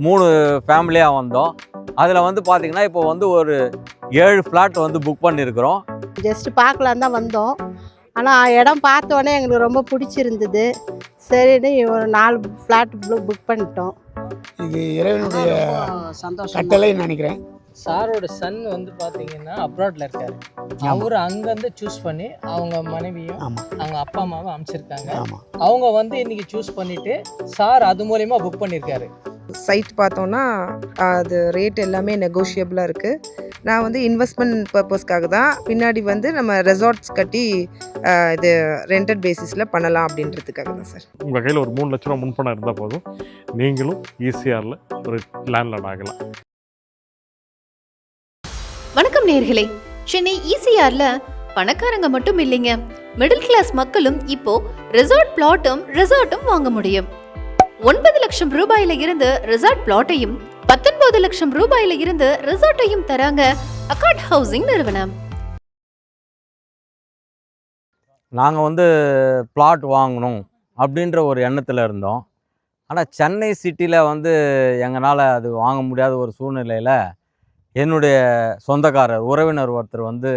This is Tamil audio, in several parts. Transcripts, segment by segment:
3 ஃபேமிலியாக வந்தோம். அதில் வந்து பார்த்திங்கன்னா இப்போ வந்து ஒரு 7 ஃப்ளாட் வந்து புக் பண்ணியிருக்கிறோம். ஜஸ்ட் பார்க்கலாம் தான் வந்தோம். ஆனால் இடம் பார்த்தோன்னே எங்களுக்கு ரொம்ப பிடிச்சிருந்தது. சரின்னு ஒரு 4 ஃப்ளாட் புக் பண்ணிட்டோம். இது இறைவனுடைய சந்தோஷம். கட்டளைன்னு நினைக்கிறேன். சாரோட சன் வந்து பார்த்தீங்கன்னா அப்ராட்ல இருக்காரு. அவர் அங்கேருந்து சூஸ் பண்ணி அவங்க மனைவியும் அவங்க அப்பா அம்மாவை அமைச்சிருக்காங்க. அவங்க வந்து இன்னைக்கு சூஸ் பண்ணிட்டு சார் அது மூலயமா புக் பண்ணியிருக்காரு. சைட் பார்த்தோன்னா அது ரேட் எல்லாமே நெகோஷியபிளாக இருக்குது. நான் வந்து இன்வெஸ்ட்மெண்ட் பர்பஸ்க்காக தான் பின்னாடி வந்து நம்ம ரெசார்ட்ஸ் கட்டி இது ரெண்டட் பேசிஸில் பண்ணலாம் அப்படின்றதுக்காக தான் சார். உங்கள் கையில் ஒரு 3 லட்ச ரூபா முன்பணம் இருந்தால் போதும், நீங்களும் ஈசிஆரில் ஒரு லேண்ட்லார்ட் ஆகலாம். வணக்கம் நேயர்களே, சென்னை ஈசிஆர்ல பணக்காரங்க மட்டும் இல்லைங்க, மிடில் கிளாஸ் மக்களும் இப்போ ரிசார்ட்டும் வாங்க முடியும். 9 லட்சம் ரூபாயில இருந்து ரிசார்ட் பிளாட்டையும் 19 லட்சம் ரூபாயில இருந்து ரிசார்ட்டையும் தராங்க அக்கார்ட் ஹவுசிங் நிறுவனம். நாங்கள் வந்து பிளாட் வாங்கணும் அப்படின்ற ஒரு எண்ணத்தில் இருந்தோம். ஆனால் சென்னை சிட்டியில் வந்து எங்களால் அது வாங்க முடியாத ஒரு சூழ்நிலையில் என்னுடைய சொந்தக்காரர் உறவினர் ஒருத்தர் வந்து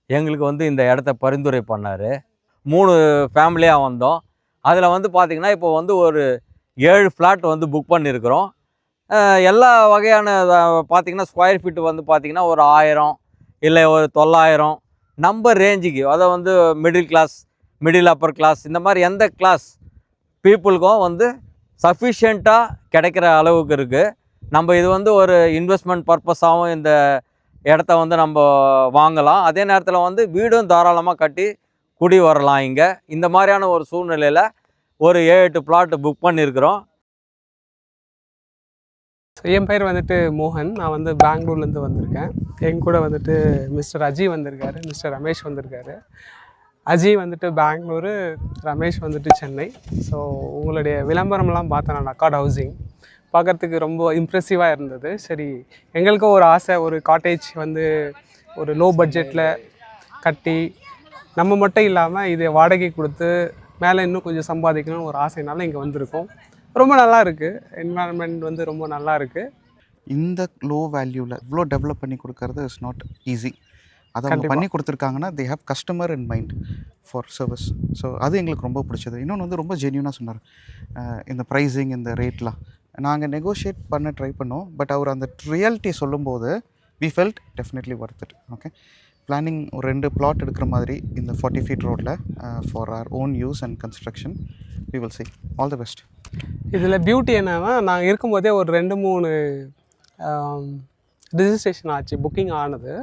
எங்களுக்கு வந்து இந்த இடத்த பரிந்துரை பண்ணார். 3 ஃபேமிலியாக வந்தோம். அதில் வந்து பார்த்திங்கன்னா இப்போ வந்து ஒரு 7 ஃப்ளாட் வந்து புக் பண்ணியிருக்கிறோம். எல்லா வகையான பார்த்திங்கன்னா ஸ்கொயர் ஃபீட்டு வந்து பார்த்திங்கன்னா ஒரு 1000 இல்லை ஒரு 900 நம்ம ரேஞ்சுக்கு, அதை வந்து மிடில் அப்பர் கிளாஸ் இந்த மாதிரி எந்த கிளாஸ் பீப்புளுக்கும் வந்து சஃபிஷியண்ட்டாக கிடைக்கிற அளவுக்கு இருக்குது. நம்ம இது வந்து ஒரு இன்வெஸ்ட்மெண்ட் பர்பஸாகவும் இந்த இடத்த வந்து நம்ம வாங்கலாம். அதே நேரத்தில் வந்து வீடும் தாராளமாக கட்டி குடி வரலாம். இங்கே இந்த மாதிரியான ஒரு சூழ்நிலையில் ஒரு 7-8 பிளாட் புக் பண்ணியிருக்கிறோம். என் பேர் வந்துட்டு மோகன். நான் வந்து பெங்களூர்லேருந்து வந்திருக்கேன். என் கூட வந்துட்டு மிஸ்டர் அஜி வந்திருக்காரு, மிஸ்டர் ரமேஷ் வந்திருக்காரு. அஜி வந்துட்டு பெங்களூரு, ரமேஷ் வந்துட்டு சென்னை. ஸோ உங்களுடைய விளம்பரம்லாம் பார்த்தேன் நான். அக்கார்ட் ஹவுசிங் பார்க்குறதுக்கு ரொம்ப இம்ப்ரெசிவாக இருந்தது. சரி, எங்களுக்கும் ஒரு ஆசை, ஒரு காட்டேஜ் வந்து ஒரு லோ பட்ஜெட்டில் கட்டி நம்ம மட்டும் இல்லாமல் இதை வாடகை கொடுத்து மேலே இன்னும் கொஞ்சம் சம்பாதிக்கணும்னு ஒரு ஆசைனால இங்கே வந்திருக்கோம். ரொம்ப நல்லா இருக்குது, என்வாயன்மெண்ட் வந்து ரொம்ப நல்லா இருக்குது. இந்த லோ வேல்யூவில் இவ்வளோ டெவலப் பண்ணி கொடுக்கறது இஸ் நாட் ஈஸி. அதை அவங்க பண்ணி கொடுத்துருக்காங்கன்னா they have customer in mind for service. So அது எங்களுக்கு ரொம்ப பிடிச்சது. இன்னொன்று வந்து ரொம்ப ஜென்யூனாக சொன்னார். இந்த ப்ரைஸிங், இந்த ரேட்லாம் நாங்கள் நெகோஷியேட் பண்ண ட்ரை பண்ணோம். பட் அவர் அந்த ரியாலிட்டி சொல்லும்போது we felt definitely worth it. Okay, planning ஒரு 2 பிளாட் எடுக்கிற மாதிரி இந்த 40 ஃபீட் ரோட்டில் for our own use and construction. We will see all the best. இதில் பியூட்டி என்னன்னா, நாங்கள் இருக்கும்போதே ஒரு 2-3 ரிஜிஸ்ட்ரேஷன் ஆச்சு, புக்கிங் ஆனது.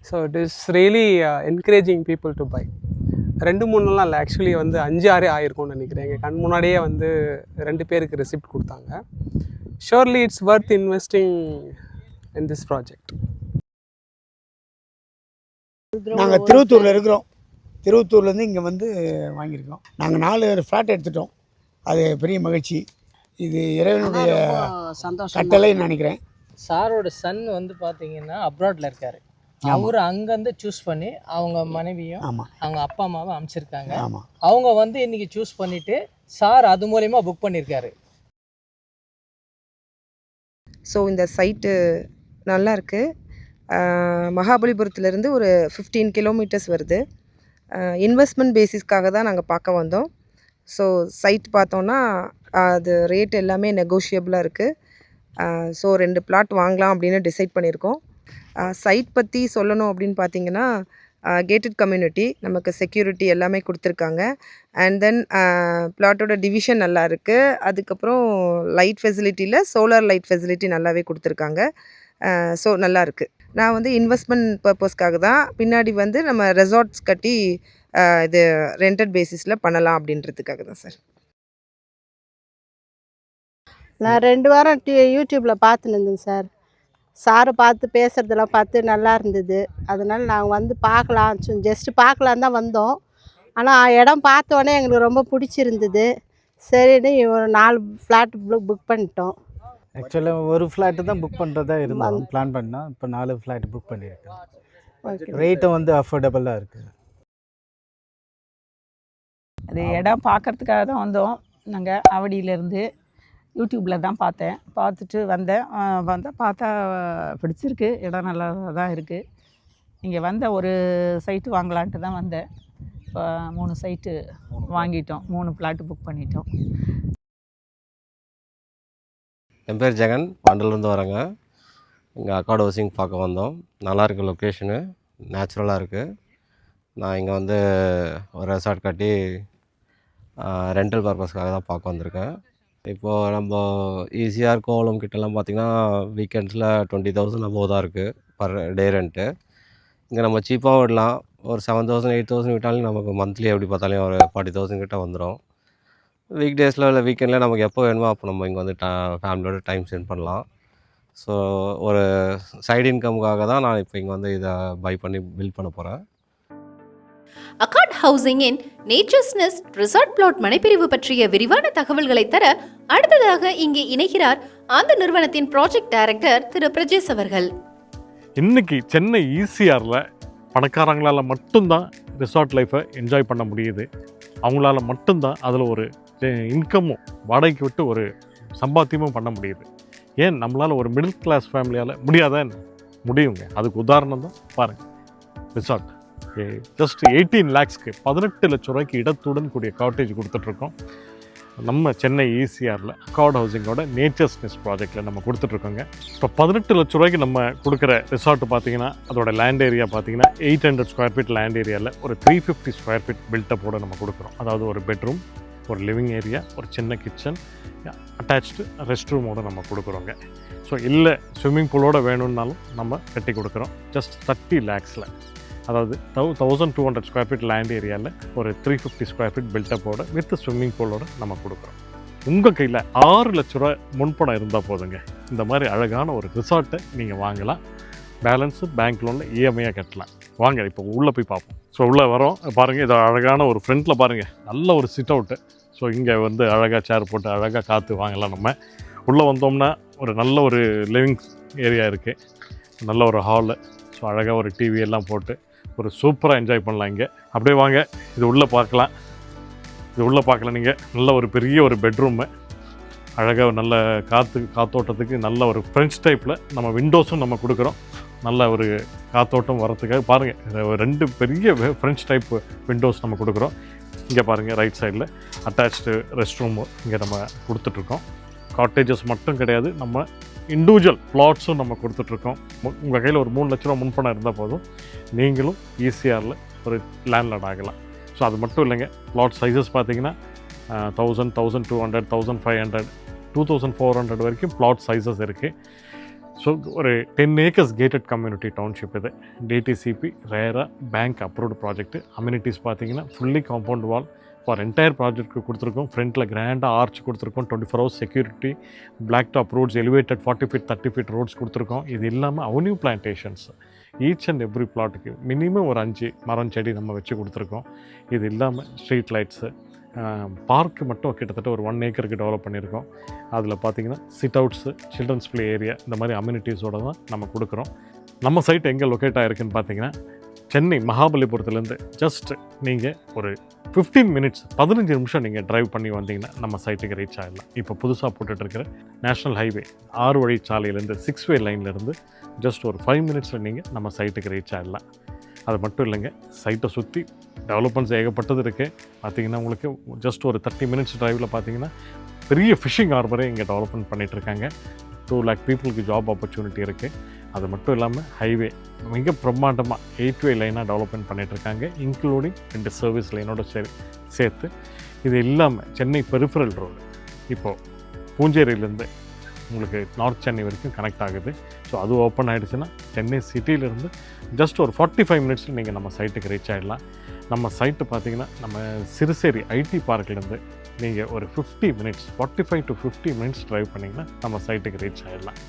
So it is really encouraging people to buy. 2-3 இல்லை, ஆக்சுவலி வந்து 5-6 ஆகிருக்கும்னு நினைக்கிறேன். எங்கள் கண் முன்னாடியே வந்து 2 பேருக்கு ரெசிப்ட் கொடுத்தாங்க. Surely it's worth investing in this project. நாங்கள் திருவத்தூரில் இருக்கிறோம். திருவத்தூர்லேருந்து இங்கே வந்து வாங்கியிருக்கோம். நாங்கள் 4 ஃப்ளாட் எடுத்துட்டோம். அது பெரிய மகிழ்ச்சி. இது இறைவனுடைய சந்தோஷம். கட்டளைன்னு நினைக்கிறேன். சாரோட சன் வந்து பார்த்தீங்கன்னா அப்ராட்ல இருக்காரு. அவர் அங்கேருந்து சூஸ் பண்ணி அவங்க மனைவியும் அவங்க அப்பா அம்மாவை அமைச்சிருக்காங்க. அவங்க வந்து இன்னைக்கு சூஸ் பண்ணிட்டு சார் அது மூலயமா புக் பண்ணியிருக்காரு. ஸோ இந்த சைட்டு நல்லா இருக்குது. மகாபலிபுரத்துலேருந்து ஒரு 15 கிலோமீட்டர்ஸ் வருது. இன்வெஸ்ட்மெண்ட் பேசிஸ்க்காக தான் நாங்கள் பார்க்க வந்தோம். ஸோ சைட் பார்த்தோன்னா அது ரேட் எல்லாமே நெகோஷியபிளாக இருக்குது. ஸோ 2 பிளாட் வாங்கலாம் அப்படின்னு டிசைட் பண்ணியிருக்கோம். சைட் பற்றி சொல்லணும் அப்படின்னு பார்த்தீங்கன்னா, கேட்டட் கம்யூனிட்டி, நமக்கு செக்யூரிட்டி எல்லாமே கொடுத்துருக்காங்க. அண்ட் தென் பிளாட்டோட டிவிஷன் நல்லா இருக்குது. அதுக்கப்புறம் லைட் ஃபெசிலிட்டியில் சோலார் லைட் ஃபெசிலிட்டி நல்லாவே கொடுத்துருக்காங்க. ஸோ நல்லா இருக்குது. நான் வந்து இன்வெஸ்ட்மெண்ட் பர்பஸ்க்காக தான் பின்னாடி வந்து நம்ம ரெசார்ட்ஸ் கட்டி இது ரெண்டட் பேசிஸில் பண்ணலாம் அப்படின்றதுக்காக தான் சார். நான் 2 வாரம் யூடியூப்பில் பார்த்துன்னு இருந்தேன் சார். சாரை பார்த்து பேசுகிறதெல்லாம் பார்த்து நல்லா இருந்தது. அதனால் நாங்கள் வந்து பார்க்கலாம், ஜஸ்ட்டு பார்க்கலாம் தான் வந்தோம். ஆனால் இடம் பார்த்தோன்னே எங்களுக்கு ரொம்ப பிடிச்சிருந்தது. சரின்னு ஒரு 4 ஃப்ளாட் புக் பண்ணிட்டோம். ஆக்சுவலாக ஒரு ஃப்ளாட்டு தான் புக் பண்ணுறதா இருந்தோம், பிளான் பண்ணோம். இப்போ 4 ஃப்ளாட் புக் பண்ணியிருக்கோம். ரேட்டும் வந்து அஃபோர்டபுளாக இருக்குது. அது இடம் பார்க்குறதுக்காக தான் வந்தோம் நாங்கள் ஆவடியிலேருந்து. யூடியூப்பில் தான் பார்த்தேன். பார்த்துட்டு வந்தேன். பார்த்தா பிடிச்சிருக்கு. இடம் நல்லா தான் இருக்குது. இங்கே வந்த ஒரு சைட்டு வாங்கலான்ட்டு தான் வந்தேன். இப்போ 3 சைட்டு வாங்கிட்டோம். 3 ஃப்ளாட்டு புக் பண்ணிட்டோம். என் பேர் ஜெகன், வண்டலூர்லேருந்து வரேங்க. இங்கே அக்கார்ட் ஹவுசிங் பார்க்க வந்தோம். நல்லாயிருக்கு, லொக்கேஷனு நேச்சுரலாக இருக்குது. நான் இங்கே வந்து ஒரு ரெசார்ட் கட்டி ரெண்டல் பர்பஸ்க்காக தான் பார்க்க வந்திருக்கேன். இப்போது நம்ம ஈசிஆர் கோவளம் கிட்டலாம் பார்த்திங்கன்னா வீக்கெண்ட்ஸில் 20,000 அபோவ் தான் இருக்குது பர் டே ரெண்ட்டு. இங்கே நம்ம சீப்பாகவும் விடலாம். ஒரு 7,000 8,000 விட்டாலும் நமக்கு மந்த்லி எப்படி பார்த்தாலும் ஒரு 40,000 கிட்ட வந்துடும். வீக் டேஸில் இல்லை வீக்கெண்டில் நமக்கு எப்போ வேணுமோ அப்போ நம்ம இங்கே வந்து ஃபேமிலியோட டைம் ஸ்பெண்ட் பண்ணலாம். ஸோ ஒரு சைடு இன்கமுக்காக தான் நான் இப்போ இங்கே வந்து இதை பை பண்ணி பில்ட் பண்ண போகிறேன். அக்கார்ட் ஹவுசிங்கின் நேச்சர்ஸ் நெஸ்ட் ரிசார்ட் பிளாட் மனைப்பிரிவு பற்றிய விரிவான தகவல்களை தர அடுத்ததாக இங்கே இணைகிறார் அந்த நிறுவனத்தின் ப்ராஜெக்ட் டைரக்டர் திரு பிரஜேஷ் அவர்கள். இன்றைக்கி சென்னை ஈசிஆரில் பணக்காரங்களால் மட்டும்தான் ரிசார்ட் லைஃப்பை என்ஜாய் பண்ண முடியுது. அவங்களால மட்டும்தான் அதில் ஒரு இன்கமும் வாடகைக்கு விட்டு ஒரு சம்பாத்தியமும் பண்ண முடியுது. ஏன் நம்மளால் ஒரு மிடில் கிளாஸ் ஃபேமிலியால் முடியாதான்னு? முடியுங்க. அதுக்கு உதாரணம் தான் பாருங்கள். ரிசார்ட் ஜஸ்ட் 18 lakhsக்கு 18 லட்ச ரூபாய்க்கு இடத்துடன் கூடிய காட்டேஜ் கொடுத்துட்ருக்கோம். நம்ம சென்னை ஈசிஆரில் அக்கார்ட் ஹவுசிங்கோட நேச்சர்ஸ் நெஸ்ட் ப்ராஜெக்டில் நம்ம கொடுத்துட்ருக்கோங்க. இப்போ 18 லட்ச ரூபாய்க்கு நம்ம கொடுக்குற ரிசார்ட்டு பார்த்திங்கன்னா அதோட லேண்ட் ஏரியா பார்த்திங்கன்னா 800 ஸ்கொயர் ஃபீட் லேண்ட் ஏரியாவில் ஒரு 350 ஸ்கொயர் ஃபீட் பில்டப்போடு நம்ம கொடுக்குறோம். அதாவது ஒரு பெட்ரூம், ஒரு லிவிங் ஏரியா, ஒரு சின்ன கிச்சன், அட்டாச்சு ரெஸ்ட் ரூமோடு நம்ம கொடுக்குறோங்க. ஸோ இல்லை ஸ்விம்மிங் பூலோடு வேணும்னாலும் நம்ம கட்டி கொடுக்குறோம். ஜஸ்ட் 30 lakhsல, அதாவது 1200 ஸ்கொயர் ஃபீட் லேண்ட் ஏரியாவில் ஒரு 350 ஸ்கொயர் ஃபீட் பில்டப்போட வித் ஸ்விம்மிங் பூலோடு நம்ம கொடுக்குறோம். உங்கள் கையில் 6 லட்ச ரூபா முன்பணம் இருந்தால் போதுங்க, இந்த மாதிரி அழகான ஒரு ரிசார்ட்டை நீங்கள் வாங்கலாம். பேலன்ஸு பேங்க் லோனில் இஎம்ஐயாக கட்டலாம். வாங்க இப்போ உள்ளே போய் பார்ப்போம். ஸோ உள்ளே வரோம். பாருங்கள், இது அழகான ஒரு ஃப்ரண்ட்டில் பாருங்கள், நல்ல ஒரு சிட் அவுட்டு. ஸோ இங்கே வந்து அழகாக சேர் போட்டு அழகாக காற்று வாங்கலாம். நம்ம உள்ளே வந்தோம்னா ஒரு நல்ல ஒரு லிவிங் ஏரியா இருக்குது, நல்ல ஒரு ஹாலு. ஸோ அழகாக ஒரு டிவி எல்லாம் போட்டு ஒரு சூப்பராக என்ஜாய் பண்ணலாம். இங்கே அப்படியே வாங்க, இது உள்ளே பார்க்கலாம். இது உள்ளே பார்க்கலாம். நீங்கள் நல்ல ஒரு பெரிய ஒரு பெட்ரூமு, அழகாக நல்ல காற்றோட்டத்துக்கு நல்ல ஒரு ஃப்ரெஞ்ச் டைப்பில் நம்ம விண்டோஸும் நம்ம கொடுக்குறோம். நல்ல ஒரு காற்றோட்டம் வரத்துக்காக பாருங்கள், 2 பெரிய ஃப்ரெஞ்ச் டைப் விண்டோஸ் நம்ம கொடுக்குறோம். இங்கே பாருங்கள், ரைட் சைடில் அட்டாச்சு ரெஸ்ட் ரூமு இங்கே நம்ம கொடுத்துட்ருக்கோம். காட்டேஜஸ் மட்டும் கிடையாது, நம்ம இண்டிவிஜுவல் பிளாட்ஸும் நம்ம கொடுத்துட்ருக்கோம். உங்கள் கையில் ஒரு 3 லட்ச ரூபா முன்பணம் இருந்தால் போதும், நீங்களும் ஈசிஆரில் ஒரு லேண்ட்லார்ட் ஆகலாம். ஸோ அது மட்டும் இல்லைங்க, பிளாட் சைஸஸ் பார்த்தீங்கன்னா 1000, 1200, 1500, 2400 வரைக்கும் பிளாட் சைஸஸ் இருக்குது. ஸோ ஒரு 10 acres கேட்டட் கம்யூனிட்டி டவுன்ஷிப் இது. DTCP RERA bank approved project. Amenities பார்த்தீங்கன்னா fully compound wall for entire ப்ராஜெக்ட்டுக்கு கொடுத்துருக்கோம். ஃப்ரண்ட்டில் கிராண்டாக ஆர்ச் கொடுத்துருக்கோம். 24 hours security, black top roads, elevated 40 feet 30 feet roads கொடுத்துருக்கோம். இது இல்லாமல் avenue plantations each and every பிளாட்டுக்கு மினிமம் ஒரு 5 மரம் செடி நம்ம வச்சு கொடுத்துருக்கோம். இது இல்லாமல் ஸ்ட்ரீட் லைட்ஸு, பார்க்கு மட்டும் கிட்டத்தட்ட ஒரு 1 acreக்கு டெவலப் பண்ணியிருக்கோம். அதில் பார்த்திங்கன்னா sit outs, children's play area, இந்த மாதிரி அம்யூனிட்டிஸோடு தான் நம்ம கொடுக்குறோம். நம்ம சைட் எங்கே லொக்கேட் ஆகிருக்குன்னு பார்த்தீங்கன்னா சென்னை மகாபலிபுரத்துலேருந்து ஜஸ்ட் நீங்கள் ஒரு 15 minutes 15 நிமிஷம் நீங்கள் ட்ரைவ் பண்ணி வந்தீங்கன்னா நம்ம சைட்டுக்கு ரீச் ஆகிடலாம். இப்போ புதுசாக போட்டுட்ருக்கிற நேஷ்னல் ஹைவே 6 வழி சாலையிலேருந்து 6 way லைன்லேருந்து ஜஸ்ட் ஒரு 5 minutesல நீங்கள் நம்ம சைட்டுக்கு ரீச் ஆகிடலாம். அது மட்டும் இல்லைங்க, சைட்டை சுற்றி டெவலப்மெண்ட்ஸ் ஏகப்பட்டது இருக்குது. பார்த்திங்கன்னா உங்களுக்கு ஜஸ்ட் ஒரு 30 minutes ட்ரைவில் பார்த்தீங்கன்னா பெரிய ஃபிஷிங் ஹார்பரே இங்கே டெவலப்மெண்ட் பண்ணிகிட்ருக்காங்க. 2 lakh பீப்புளுக்கு ஜாப் ஆப்பர்ச்சுனிட்டி இருக்குது. அது மட்டும் இல்லாமல் ஹைவே மிக பிரம்மாண்டமாக 8 way லைனாக டெவலப்மெண்ட் பண்ணிகிட்ருக்காங்க, இன்க்ளூடிங் 2 சர்வீஸ் லைனோட சேர்த்து. இது இல்லாமல் சென்னை பெரிஃபரல் ரோடு இப்போது பூஞ்சேரியிலேருந்து உங்களுக்கு நார்த் சென்னை வரைக்கும் கனெக்ட் ஆகுது. ஸோ அது ஓப்பன் ஆகிடுச்சுன்னா சென்னை சிட்டியிலேருந்து ஜஸ்ட் ஒரு 45 minutesல நீங்கள் நம்ம சைட்டுக்கு ரீச் ஆகிடலாம். நம்ம சைட்டு பார்த்திங்கன்னா நம்ம சிறுசேரி ஐடி பார்க்லேருந்து நீங்கள் ஒரு 50 minutes 45 to 50 minutes ட்ரைவ் பண்ணிங்கன்னா நம்ம சைட்டுக்கு ரீச் ஆகிடலாம்.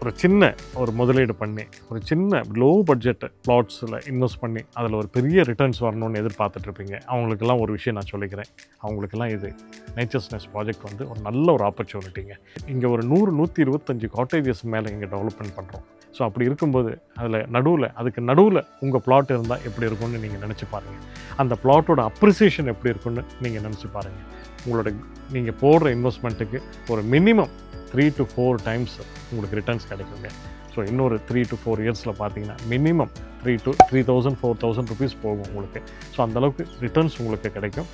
ஒரு சின்ன ஒரு முதலீடு பண்ணி ஒரு சின்ன லோ பட்ஜெட் பிளாட்ஸில் இன்வெஸ்ட் பண்ணி அதில் ஒரு பெரிய ரிட்டர்ன்ஸ் வரணும்னு எதிர்பார்த்துட்ருப்பீங்க. அவங்களுக்கெல்லாம் ஒரு விஷயம் நான் சொல்லிக்கிறேன். அவங்களுக்கெல்லாம் இது நேச்சர்ஸ் நெஸ்ட் ப்ராஜெக்ட் வந்து ஒரு நல்ல ஒரு ஆப்பர்ச்சுனிட்டிங்க. இங்கே ஒரு 100-125 காட்டேஜஸ் மேலே இங்கே டெவலப்மெண்ட் பண்ணுறோம். ஸோ அப்படி இருக்கும்போது அதுக்கு நடுவில் உங்கள் பிளாட் இருந்தால் எப்படி இருக்கும்னு நீங்கள் நினச்சி பாருங்கள். அந்த பிளாட்டோட அப்ரிசியேஷன் எப்படி இருக்குன்னு நீங்கள் நினச்சி பாருங்கள். உங்களோட நீங்கள் போடுற இன்வெஸ்ட்மெண்ட்டுக்கு ஒரு மினிமம் 3 to 4 times உங்களுக்கு ரிட்டர்ன்ஸ் கிடைக்குங்க. ஸோ இன்னொரு 3 to 4 இயர்ஸில் பார்த்தீங்கன்னா மினிமம் 3,000 4,000 ருபீஸ் போகும் உங்களுக்கு. ஸோ அந்தளவுக்கு ரிட்டர்ன்ஸ் உங்களுக்கு கிடைக்கும்.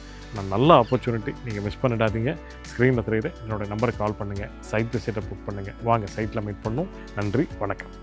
நல்ல ஆப்பர்ச்சுனிட்டி, நீங்கள் மிஸ் பண்ணிடாதீங்க. ஸ்க்ரீனில் தெரியுது என்னோடய நம்பருக்கு கால் பண்ணுங்கள், சைட் விசிட்டை புக் பண்ணுங்கள். வாங்க சைட்டில் மீட் பண்ணும். நன்றி, வணக்கம்.